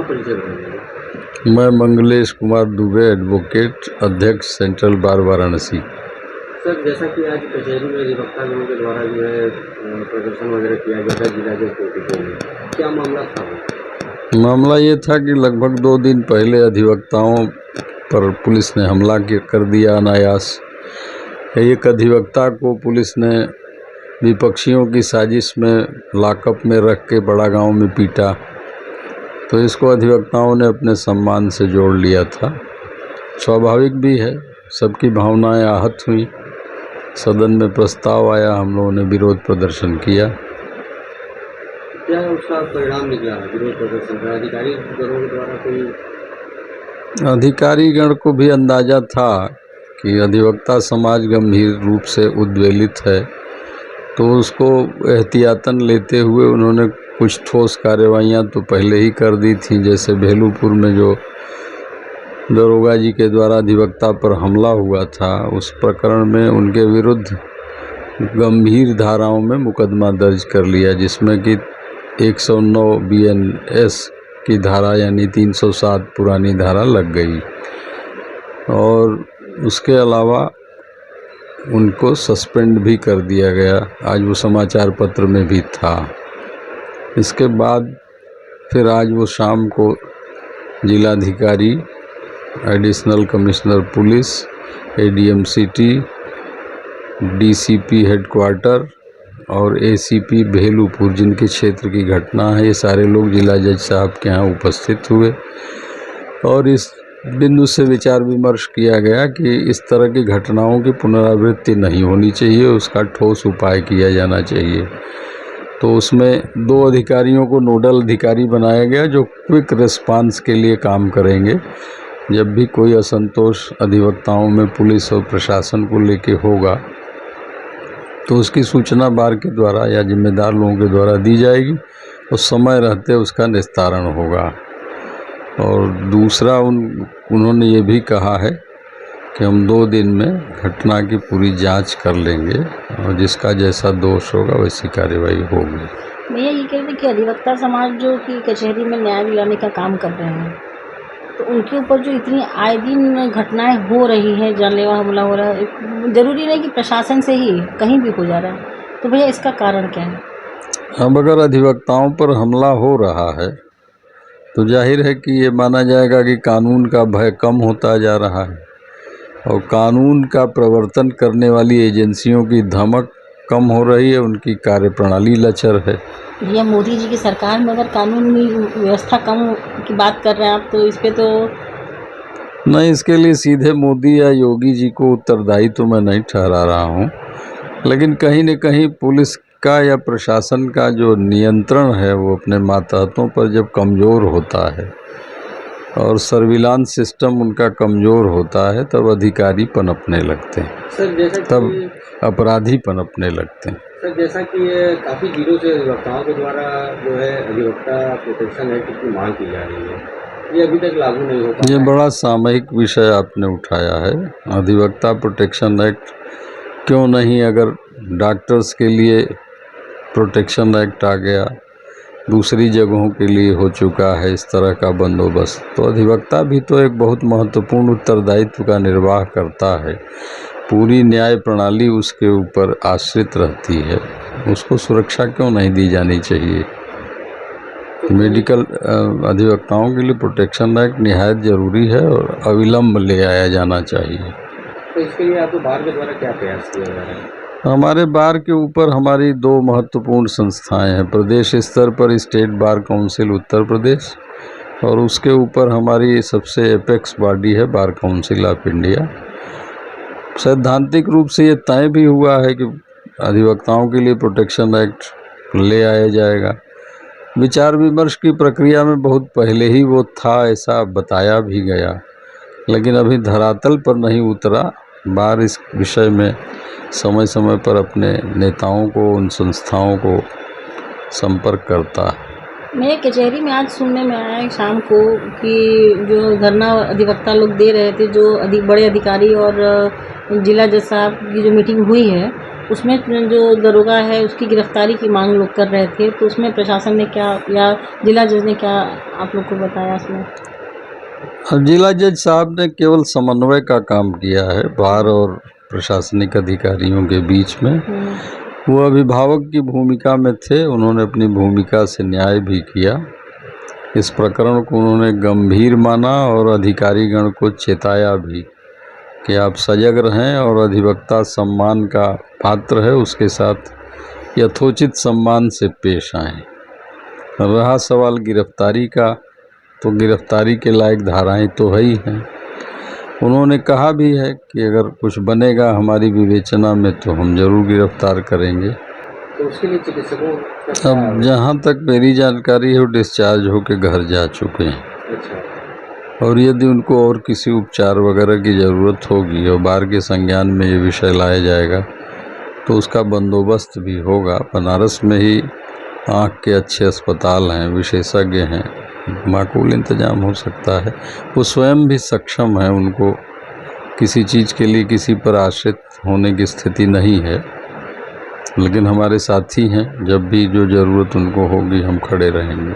परिचय बताइए। मैं मंगलेश कुमार दुबे, एडवोकेट, अध्यक्ष सेंट्रल बार वाराणसी। सर, जैसा कि आज कचहरी में अधिवक्तागणों के द्वारा जो है प्रदर्शन वगैरह किया गया था जिला जज कोर्ट में, क्या मामला था वो? मामला ये था कि लगभग 2 दिन पहले अधिवक्ताओं पर पुलिस ने हमला कर दिया अनायास। एक अधिवक्ता को पुलिस ने विपक्षियों की साजिश में लॉकअप में रख के बड़ा गांव में पीटा, तो इसको अधिवक्ताओं ने अपने सम्मान से जोड़ लिया था। स्वाभाविक भी है, सबकी भावनाएं आहत हुई। सदन में प्रस्ताव आया, हम लोगों ने विरोध प्रदर्शन किया। क्या उसका परिणाम निकला विरोध प्रदर्शन का? अधिकारी गणों के द्वारा कोई अधिकारीगण को भी अंदाजा था कि अधिवक्ता समाज गंभीर रूप से उद्वेलित है, तो उसको एहतियातन लेते हुए उन्होंने कुछ ठोस कार्रवाइयाँ तो पहले ही कर दी थी। जैसे भेलूपुर में जो दरोगा जी के द्वारा अधिवक्ता पर हमला हुआ था, उस प्रकरण में उनके विरुद्ध गंभीर धाराओं में मुकदमा दर्ज कर लिया, जिसमें कि 109 BNS की धारा यानी 307 पुरानी धारा लग गई, और उसके अलावा उनको सस्पेंड भी कर दिया गया। आज वो समाचार पत्र में भी था। इसके बाद फिर आज वो शाम को जिलाधिकारी, additional commissioner police, ADM city, DCP headquarter और ACP भेलूपुर, जिनके क्षेत्र की घटना है, ये सारे लोग जिला जज साहब के यहाँ उपस्थित हुए और इस बिंदु से विचार विमर्श किया गया कि इस तरह की घटनाओं की पुनरावृत्ति नहीं होनी चाहिए, उसका ठोस उपाय किया जाना चाहिए। तो उसमें 2 अधिकारियों को नोडल अधिकारी बनाया गया जो क्विक रिस्पांस के लिए काम करेंगे। जब भी कोई असंतोष अधिवक्ताओं में पुलिस और प्रशासन को लेके होगा, तो उसकी सूचना बार के द्वारा या जिम्मेदार लोगों के द्वारा दी जाएगी और समय रहते उसका निस्तारण होगा। और दूसरा उन्होंने ये भी कहा है कि हम 2 दिन में घटना की पूरी जांच कर लेंगे और जिसका जैसा दोष होगा वैसी कार्रवाई होगी। भैया, ये कह रहे थे कि अधिवक्ता समाज जो कि कचहरी में न्याय दिलाने का काम कर रहे हैं, तो उनके ऊपर जो इतनी आए दिन घटनाएं हो रही हैं, जानलेवा हमला हो रहा है, ज़रूरी नहीं कि प्रशासन से ही, कहीं भी हो जा रहा है, तो भैया इसका कारण क्या है? अब अगर अधिवक्ताओं पर हमला हो रहा है तो जाहिर है कि ये माना जाएगा कि कानून का भय कम होता जा रहा है और कानून का प्रवर्तन करने वाली एजेंसियों की धमक कम हो रही है, उनकी कार्यप्रणाली लचर है। भैया, मोदी जी की सरकार में अगर कानूनी व्यवस्था कम की बात कर रहे हैं आप, तो इस पे तो नहीं, इसके लिए सीधे मोदी या योगी जी को उत्तरदायी तो मैं नहीं ठहरा रहा हूँ, लेकिन कहीं न कहीं पुलिस का या प्रशासन का जो नियंत्रण है वो अपने मातहतों पर जब कमज़ोर होता है और सर्विलांस सिस्टम उनका कमज़ोर होता है, तब अधिकारी पनपने लगते हैं, सर, जैसा तब अपराधी पनपने लगते हैं। सर, जैसा कि ये काफ़ी दिनों से अधिवक्ताओं के द्वारा जो है अधिवक्ता प्रोटेक्शन एक्ट की मांग की जा रही है, ये अभी तक लागू नहीं हो पाया। ये बड़ा सामयिक विषय आपने उठाया है। अधिवक्ता प्रोटेक्शन एक्ट क्यों नहीं? अगर डॉक्टर्स के लिए प्रोटेक्शन एक्ट आ गया, दूसरी जगहों के लिए हो चुका है इस तरह का बंदोबस्त, तो अधिवक्ता भी तो एक बहुत महत्वपूर्ण उत्तरदायित्व का निर्वाह करता है। पूरी न्याय प्रणाली उसके ऊपर आश्रित रहती है, उसको सुरक्षा क्यों नहीं दी जानी चाहिए? मेडिकल अधिवक्ताओं के लिए प्रोटेक्शन एक्ट निहायत ज़रूरी है और अविलंब ले आया जाना चाहिए। तो इसके लिए आपको बार के द्वारा क्या प्रयास किया जा रहा है? हमारे बार के ऊपर हमारी 2 महत्वपूर्ण संस्थाएं हैं। प्रदेश स्तर पर state bar council Uttar Pradesh, और उसके ऊपर हमारी सबसे एपेक्स बॉडी है बार काउंसिल ऑफ इंडिया। सैद्धांतिक रूप से ये तय भी हुआ है कि अधिवक्ताओं के लिए प्रोटेक्शन एक्ट ले आया जाएगा। विचार विमर्श की प्रक्रिया में बहुत पहले ही वो था, ऐसा बताया भी गया, लेकिन अभी धरातल पर नहीं उतरा। बार इस विषय में समय समय पर अपने नेताओं को, उन संस्थाओं को संपर्क करता है। मैं कचहरी में आज सुनने में आया है शाम को कि जो धरना अधिवक्ता लोग दे रहे थे, जो बड़े अधिकारी और जिला जज साहब की जो मीटिंग हुई है, उसमें जो दरोगा है उसकी गिरफ्तारी की मांग लोग कर रहे थे, तो उसमें प्रशासन ने क्या या जिला जज ने क्या आप लोग को बताया उसमें? जिला जज साहब ने केवल समन्वय का काम किया है बार और प्रशासनिक अधिकारियों के बीच में। वो अभिभावक की भूमिका में थे, उन्होंने अपनी भूमिका से न्याय भी किया। इस प्रकरण को उन्होंने गंभीर माना और अधिकारीगण को चेताया भी कि आप सजग रहें और अधिवक्ता सम्मान का पात्र है, उसके साथ यथोचित सम्मान से पेश आएं। रहा सवाल गिरफ्तारी का, तो गिरफ्तारी के लायक धाराएं तो है ही हैं। उन्होंने कहा भी है कि अगर कुछ बनेगा हमारी विवेचना में तो हम जरूर गिरफ्तार करेंगे। तो उसके लिए चिकित्सकों का अब जहाँ तक मेरी जानकारी है वो डिस्चार्ज होकर घर जा चुके हैं, अच्छा, और यदि उनको और किसी उपचार वगैरह की ज़रूरत होगी और बार के संज्ञान में ये विषय लाया जाएगा तो उसका बंदोबस्त भी होगा। बनारस में ही आँख के अच्छे अस्पताल हैं, विशेषज्ञ हैं, माकूल इंतजाम हो सकता है। वो स्वयं भी सक्षम हैं, उनको किसी चीज़ के लिए किसी पर आश्रित होने की स्थिति नहीं है, लेकिन हमारे साथी हैं, जब भी जो ज़रूरत उनको होगी हम खड़े रहेंगे।